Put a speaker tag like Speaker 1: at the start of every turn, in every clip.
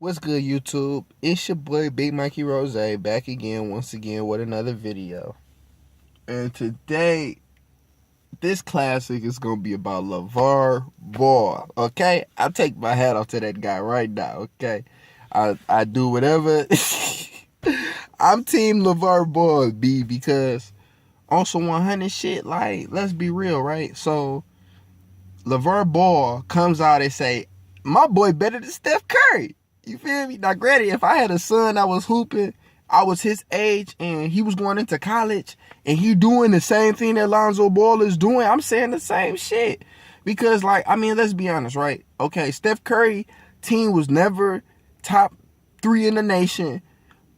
Speaker 1: What's good, YouTube? It's your boy Big Mikey Rose back again, once again, with another video. And today, this classic is gonna be about LeVar Ball. Okay, I'll take my hat off to that guy right now. Okay, I do whatever. I'm Team LeVar Ball, B, because on some 100 shit, like, let's be real, right? So LeVar Ball comes out and say, my boy better than Steph Curry. You feel me? Now, granted, if I had a son that was hooping, I was his age, and he was going into college, and he doing the same thing that Lonzo Ball is doing, I'm saying the same shit. Because, like, I mean, let's be honest, right? Okay, Steph Curry team was never top 3 in the nation.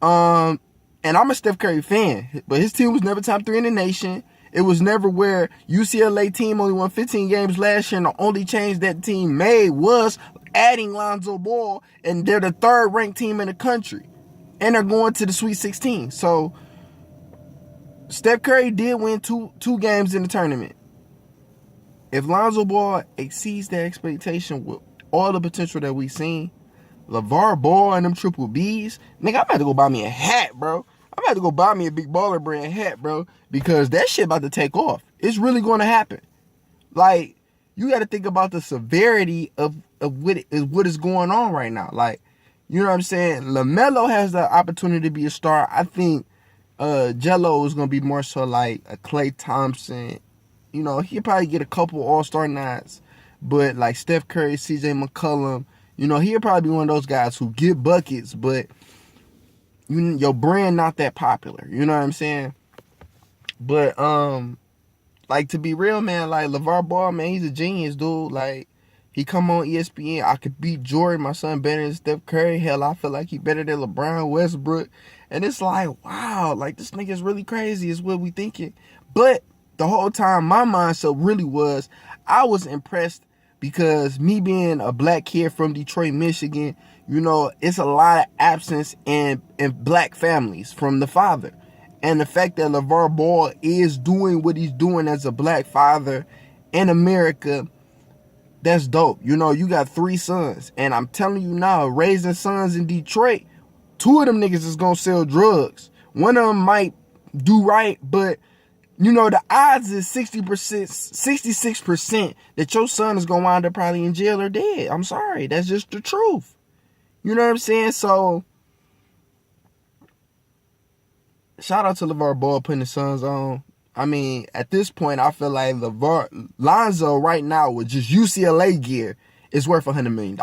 Speaker 1: And I'm a Steph Curry fan, but his team was never top 3 in the nation. It was never where UCLA team only won 15 games last year, and the only change that team made was adding Lonzo Ball, and they're the 3rd ranked team in the country, and they're going to the Sweet 16. So Steph Curry did win two games in the tournament. If Lonzo Ball exceeds that expectation with all the potential that we've seen, LeVar Ball and them triple Bs, nigga, I'm about to go buy me a hat, bro. I'm about to go buy me a Big Baller brand hat, bro, because that shit about to take off. It's really going to happen. Like, you got to think about the severity of what is going on right now. Like, you know what I'm saying? LaMelo has the opportunity to be a star. I think Jello is going to be more so like a Klay Thompson. You know, he'll probably get a couple All-Star nods. But like Steph Curry, CJ McCollum, you know, he'll probably be one of those guys who get buckets, but your brand not that popular. You know what I'm saying? But like, to be real, man, like LeVar Ball, man, he's a genius, dude. Like, he come on ESPN. I could beat Jordan, my son, better than Steph Curry. Hell, I feel like he better than LeBron, Westbrook. And it's like, wow, like, this nigga's really crazy is what we thinking. But the whole time, my mindset really was, I was impressed because me being a black kid from Detroit, Michigan, you know, it's a lot of absence in black families from the father. And the fact that LeVar Ball is doing what he's doing as a black father in America, that's dope. You know, you got 3 sons. And I'm telling you now, raising sons in Detroit, 2 of them niggas is going to sell drugs. One of them might do right, but, you know, the odds is 60%, 66% that your son is going to wind up probably in jail or dead. I'm sorry. That's just the truth. You know what I'm saying? So, shout out to LeVar Ball putting his sons on. I mean, at this point, I feel like Lonzo right now with just UCLA gear is worth $100 million.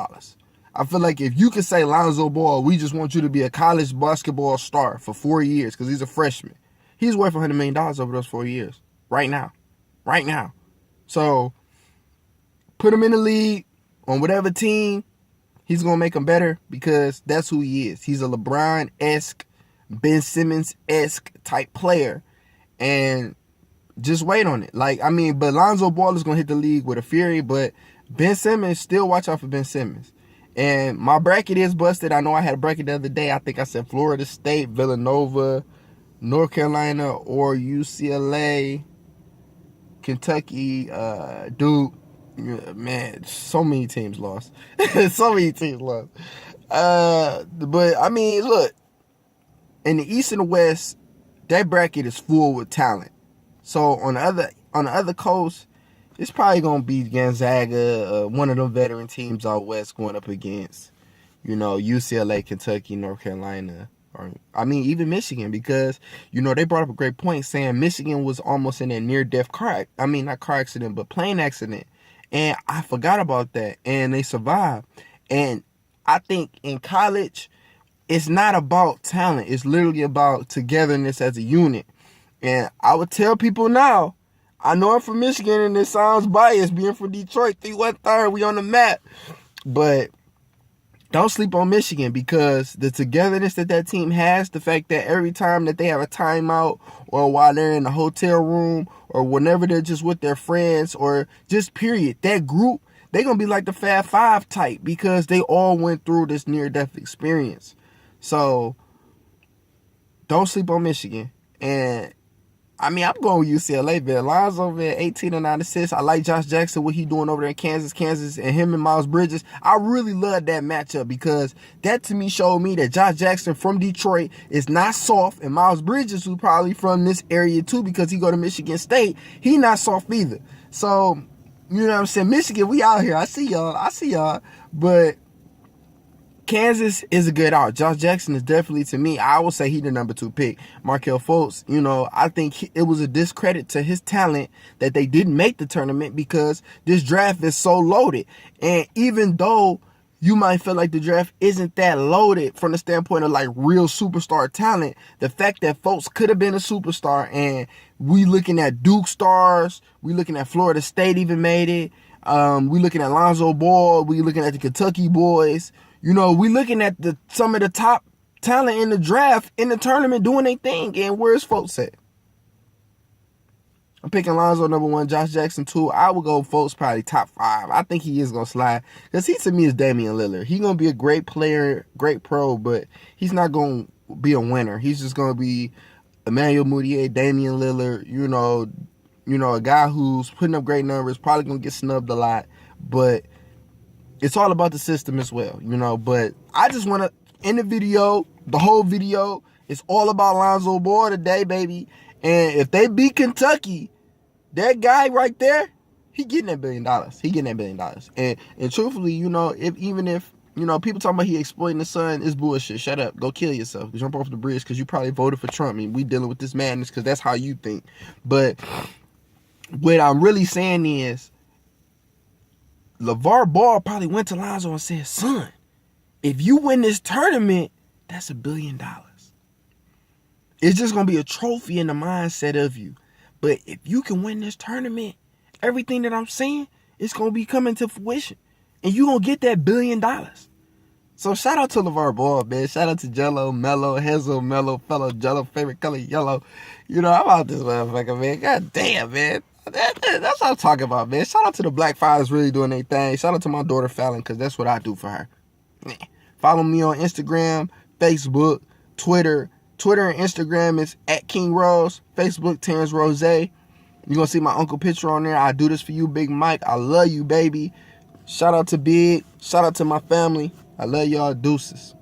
Speaker 1: I feel like if you could say, Lonzo Ball, we just want you to be a college basketball star for 4 years because he's a freshman. He's worth $100 million over those 4 years. Right now. Right now. So, put him in the league on whatever team. He's going to make them better because that's who he is. He's a LeBron-esque, Ben Simmons-esque type player. And just wait on it. Like, I mean, but Lonzo Ball is going to hit the league with a fury, but Ben Simmons, still watch out for Ben Simmons. And my bracket is busted. I know I had a bracket the other day. I think I said Florida State, Villanova, North Carolina, or UCLA, Kentucky, Duke. Man, so many teams lost. So many teams lost. But, I mean, look, in the East and the West, that bracket is full with talent. So on the other coast, it's probably gonna be Gonzaga, one of them veteran teams out west going up against, you know, UCLA, Kentucky, North Carolina, or I mean even Michigan, because you know they brought up a great point saying Michigan was almost in a near-death not car accident, but plane accident, and I forgot about that, and they survived. And I think in college, it's not about talent. It's literally about togetherness as a unit. And I would tell people now, I know I'm from Michigan and it sounds biased being from Detroit, 3-1-3, we on the map. But don't sleep on Michigan because the togetherness that team has, the fact that every time that they have a timeout or while they're in the hotel room or whenever they're just with their friends or just period, that group, they're going to be like the Fab Five type because they all went through this near-death experience. So, don't sleep on Michigan. And I'm going with UCLA, man. Lonzo, man, 18 and 9 assists. I like Josh Jackson, what he doing over there in Kansas, and him and Miles Bridges. I really love that matchup because that to me showed me that Josh Jackson from Detroit is not soft, and Miles Bridges, who probably from this area too because he go to Michigan State, he not soft either. So, you know what I'm saying? Michigan, we out here. I see y'all. But Kansas is a good out. Josh Jackson is definitely, to me, I would say he the number 2 pick. Markelle Fultz, I think it was a discredit to his talent that they didn't make the tournament because this draft is so loaded. And even though you might feel like the draft isn't that loaded from the standpoint of like real superstar talent, the fact that Fultz could have been a superstar, and we looking at Duke stars, we looking at Florida State even made it, we looking at Lonzo Ball, we looking at the Kentucky boys. We looking at some of the top talent in the draft, in the tournament, doing their thing. And where's Fultz at? I'm picking Lonzo number 1, Josh Jackson 2. I would go Fultz probably top 5. I think he is going to slide. Because he, to me, is Damian Lillard. He's going to be a great player, great pro, but he's not going to be a winner. He's just going to be Emmanuel Mudiay, Damian Lillard, a guy who's putting up great numbers, probably going to get snubbed a lot, but it's all about the system as well, But I just want to end the whole video, it's all about Lonzo Ball today, baby. And if they beat Kentucky, that guy right there, he getting that $1 billion. He getting that $1 billion. And truthfully, if people talking about he exploiting the sun, it's bullshit. Shut up. Go kill yourself. Jump off the bridge because you probably voted for Trump. We dealing with this madness because that's how you think. But what I'm really saying is, LeVar Ball probably went to Lonzo and said, son, if you win this tournament, that's $1 billion. It's just going to be a trophy in the mindset of you. But if you can win this tournament, everything that I'm saying, it's going to be coming to fruition. And you're going to get that $1 billion. So shout out to LeVar Ball, man. Shout out to Jello, Mello, Hazel, Mello, fellow Jello, favorite color, yellow. I'm out this motherfucker, man. God damn, man. That's what I'm talking about, man. Shout out to the Black Fathers really doing their thing. Shout out to my daughter Fallon, because that's what I do for her. Follow me on Instagram, Facebook, Twitter. Twitter and Instagram is @KingRose. Facebook, Terrence Rose. You're going to see my uncle picture on there. I do this for you, Big Mike. I love you, baby. Shout out to Big. Shout out to my family. I love y'all. Deuces.